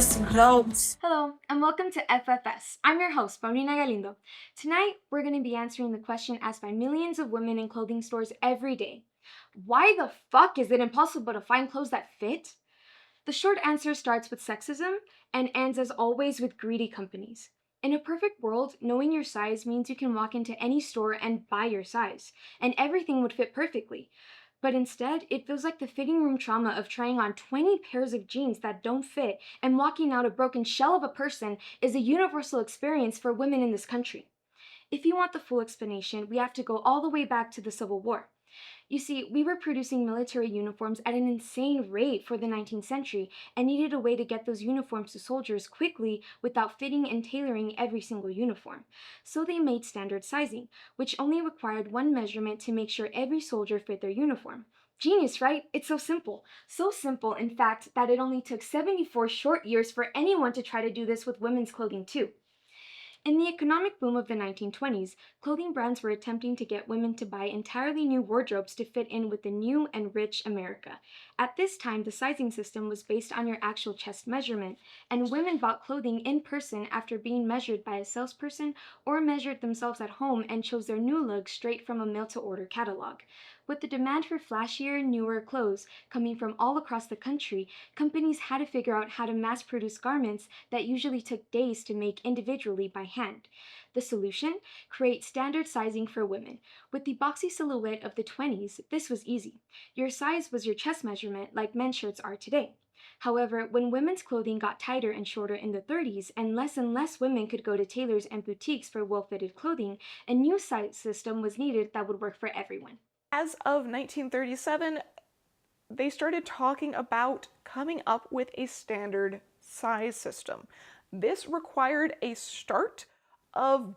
custom clothes. Hello, and welcome to FFS. I'm your host, Paulina. Tonight, we're going to be answering the question asked by millions of women in clothing stores every day. Why the fuck is it impossible to find clothes that fit? The short answer starts with sexism and ends as always with greedy companies. In a perfect world, knowing your size means you can walk into any store and buy your size, and everything would fit perfectly. But instead, it feels like the fitting room trauma of trying on 20 pairs of jeans that don't fit and walking out a broken shell of a person is a universal experience for women in this country. If you want the full explanation, we have to go all the way back to the Civil War. You see, we were producing military uniforms at an insane rate for the 19th century and needed a way to get those uniforms to soldiers quickly without fitting and tailoring every single uniform. So they made standard sizing, which only required one measurement to make sure every soldier fit their uniform. Genius, right? It's so simple. So simple, in fact, that it only took 74 short years for anyone to try to do this with women's clothing too. In the economic boom of the 1920s, clothing brands were attempting to get women to buy entirely new wardrobes to fit in with the new and rich America. At this time, the sizing system was based on your actual chest measurement, and women bought clothing in person after being measured by a salesperson or measured themselves at home and chose their new look straight from a mail-to-order catalog. With the demand for flashier, newer clothes coming from all across the country, companies had to figure out how to mass produce garments that usually took days to make individually by hand. The solution? Create standard sizing for women. With the boxy silhouette of the 20s, this was easy. Your size was your chest measurement, like men's shirts are today. However, when women's clothing got tighter and shorter in the 30s, and less women could go to tailors and boutiques for well-fitted clothing, a new size system was needed that would work for everyone. As of 1937, they started talking about coming up with a standard size system. This required a start of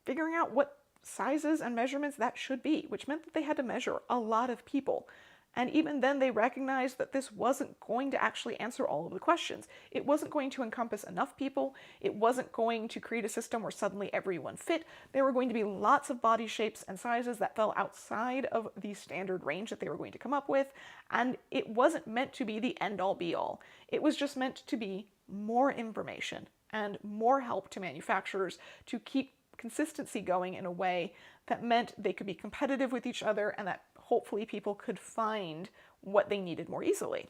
figuring out what sizes and measurements that should be, which meant that they had to measure a lot of people. And even then, they recognized that this wasn't going to actually answer all of the questions. It wasn't going to encompass enough people. It wasn't going to create a system where suddenly everyone fit. There were going to be lots of body shapes and sizes that fell outside of the standard range that they were going to come up with. And it wasn't meant to be the end-all be-all. It was just meant to be more information and more help to manufacturers to keep consistency going in a way that meant they could be competitive with each other and that hopefully people could find what they needed more easily.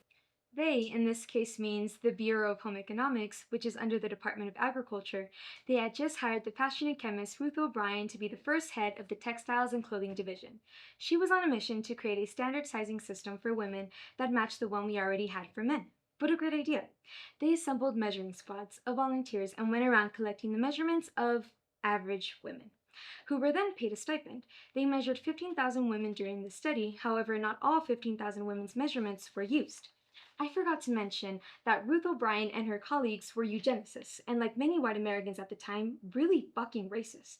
They, in this case, means the Bureau of Home Economics, which is under the Department of Agriculture. They had just hired the passionate chemist Ruth O'Brien to be the first head of the Textiles and Clothing Division. She was on a mission to create a standard sizing system for women that matched the one we already had for men. What a great idea! They assembled measuring squads of volunteers and went around collecting the measurements of average women, who were then paid a stipend. They measured 15,000 women during the study, however, not all 15,000 women's measurements were used. I forgot to mention that Ruth O'Brien and her colleagues were eugenicists, and like many white Americans at the time, really fucking racist.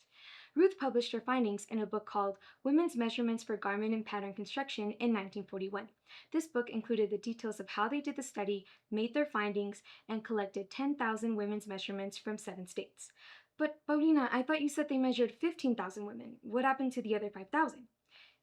Ruth published her findings in a book called Women's Measurements for Garment and Pattern Construction in 1941. This book included the details of how they did the study, made their findings, and collected 10,000 women's measurements from 7 states. But Paulina, I thought you said they measured 15,000 women. What happened to the other 5,000?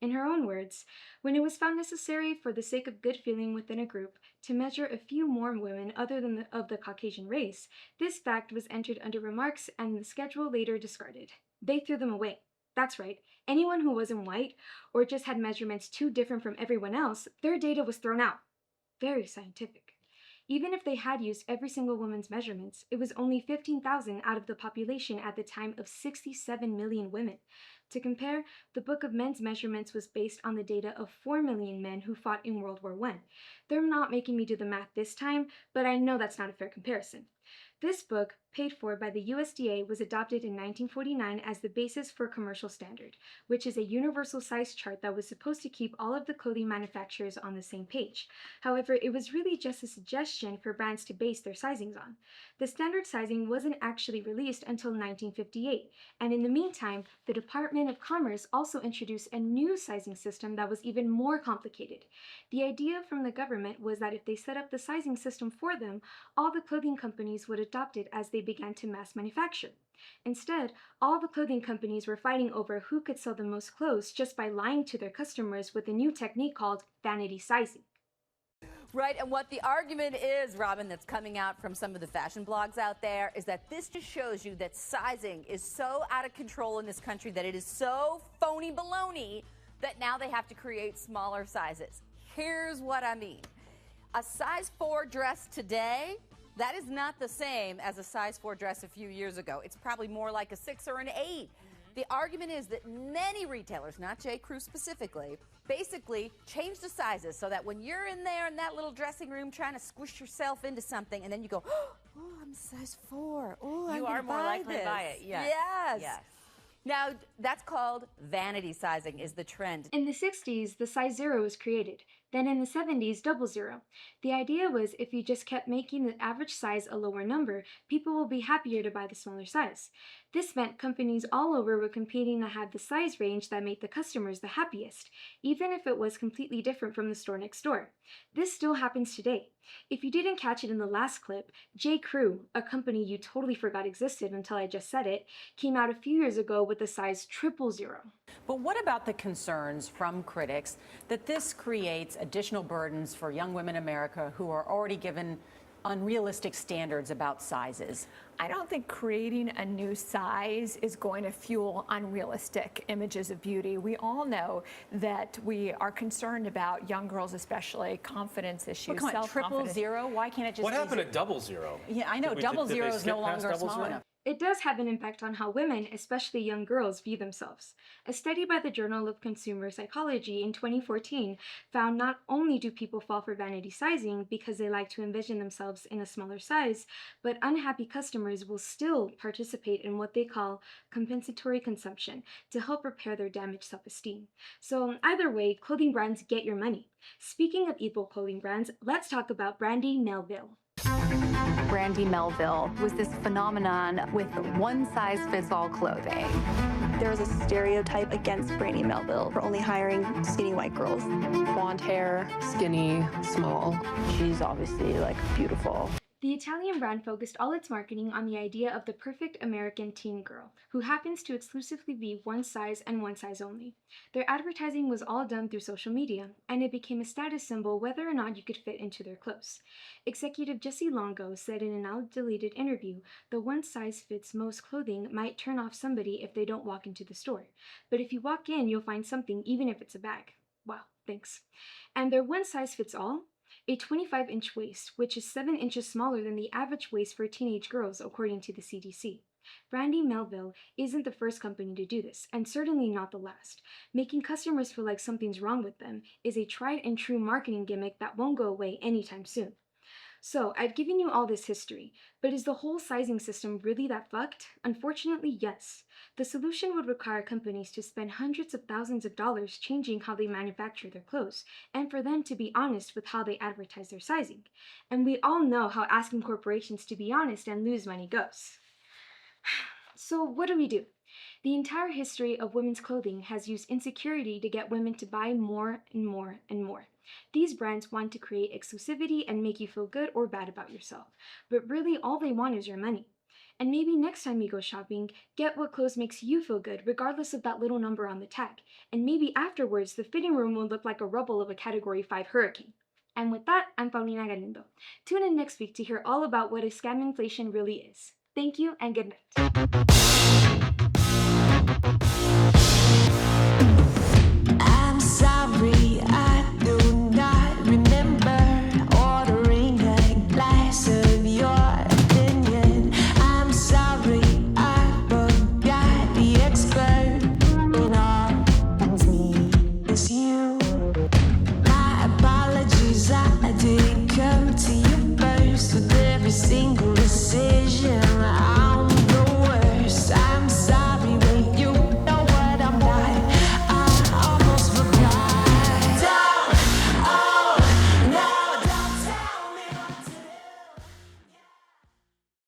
In her own words, when it was found necessary for the sake of good feeling within a group to measure a few more women other than of the Caucasian race, this fact was entered under remarks and the schedule later discarded. They threw them away. That's right, anyone who wasn't white or just had measurements too different from everyone else, their data was thrown out. Very scientific. Even if they had used every single woman's measurements, it was only 15,000 out of the population at the time of 67 million women. To compare, the Book of Men's Measurements was based on the data of 4 million men who fought in World War I. They're not making me do the math this time, but I know that's not a fair comparison. This book, paid for by the USDA, was adopted in 1949 as the basis for commercial standard, which is a universal size chart that was supposed to keep all of the clothing manufacturers on the same page. However, it was really just a suggestion for brands to base their sizings on. The standard sizing wasn't actually released until 1958, and in the meantime, the Department of Commerce also introduced a new sizing system that was even more complicated. The idea from the government was that if they set up the sizing system for them, all the clothing companies would adopt it as they began to mass manufacture. Instead, all the clothing companies were fighting over who could sell the most clothes just by lying to their customers with a new technique called vanity sizing. Right, and what the argument is, Robin, that's coming out from some of the fashion blogs out there is that this just shows you that sizing is so out of control in this country, that it is so phony baloney that now they have to create smaller sizes. Here's what I mean. A size 4 dress today, that is not the same as a size 4 dress a few years ago. It's probably more like a 6 or an 8. The argument is that many retailers, not J. Crew specifically, basically change the sizes so that when you're in there in that little dressing room trying to squish yourself into something, and then you go, oh, I'm size 4. Oh, I'm You are more likely to buy it. Yes. Yes. Now, that's called vanity sizing is the trend. In the 60s, the size 0 was created. Then in the 70s, 00. The idea was if you just kept making the average size a lower number, people will be happier to buy the smaller size. This meant companies all over were competing to have the size range that made the customers the happiest, even if it was completely different from the store next door. This still happens today. If you didn't catch it in the last clip, J. Crew, a company you totally forgot existed until I just said it, came out a few years ago with the size 000. But what about the concerns from critics that this creates additional burdens for young women in America who are already given unrealistic standards about sizes? I don't think creating a new size is going to fuel unrealistic images of beauty. We all know that we are concerned about young girls, especially confidence issues, Well, come on, self-confidence. 000? Why can't it just What be happened at 00? Yeah, I know. Did 00 they is skip no past longer 00? small enough. It does have an impact on how women, especially young girls, view themselves. A study by the Journal of Consumer Psychology in 2014 found not only do people fall for vanity sizing because they like to envision themselves in a smaller size, but unhappy customers will still participate in what they call compensatory consumption to help repair their damaged self-esteem. So either way, clothing brands get your money. Speaking of evil clothing brands, let's talk about Brandy Melville. Brandy Melville was this phenomenon with one-size-fits-all clothing. There was a stereotype against Brandy Melville for only hiring skinny white girls. Blonde hair, skinny, small. She's obviously like beautiful. The Italian brand focused all its marketing on the idea of the perfect American teen girl, who happens to exclusively be one size and one size only. Their advertising was all done through social media, and it became a status symbol whether or not you could fit into their clothes. Executive Jesse Longo said in a now-deleted interview, the one size fits most clothing might turn off somebody if they don't walk into the store. But if you walk in, you'll find something even if it's a bag. Wow, thanks. And their one size fits all? A 25-inch waist, which is 7 inches smaller than the average waist for teenage girls, according to the CDC. Brandy Melville isn't the first company to do this, and certainly not the last. Making customers feel like something's wrong with them is a tried and true marketing gimmick that won't go away anytime soon. So, I've given you all this history, but is the whole sizing system really that fucked? Unfortunately, yes. The solution would require companies to spend hundreds of thousands of dollars changing how they manufacture their clothes, and for them to be honest with how they advertise their sizing. And we all know how asking corporations to be honest and lose money goes. So, what do we do? The entire history of women's clothing has used insecurity to get women to buy more and more and more. These brands want to create exclusivity and make you feel good or bad about yourself, but really all they want is your money. And maybe next time you go shopping, get what clothes makes you feel good regardless of that little number on the tag. And maybe afterwards, the fitting room will look like a rubble of a Category 5 hurricane. And with that, I'm Paulina Galindo. Tune in next week to hear all about what a scam inflation really is. Thank you and good night.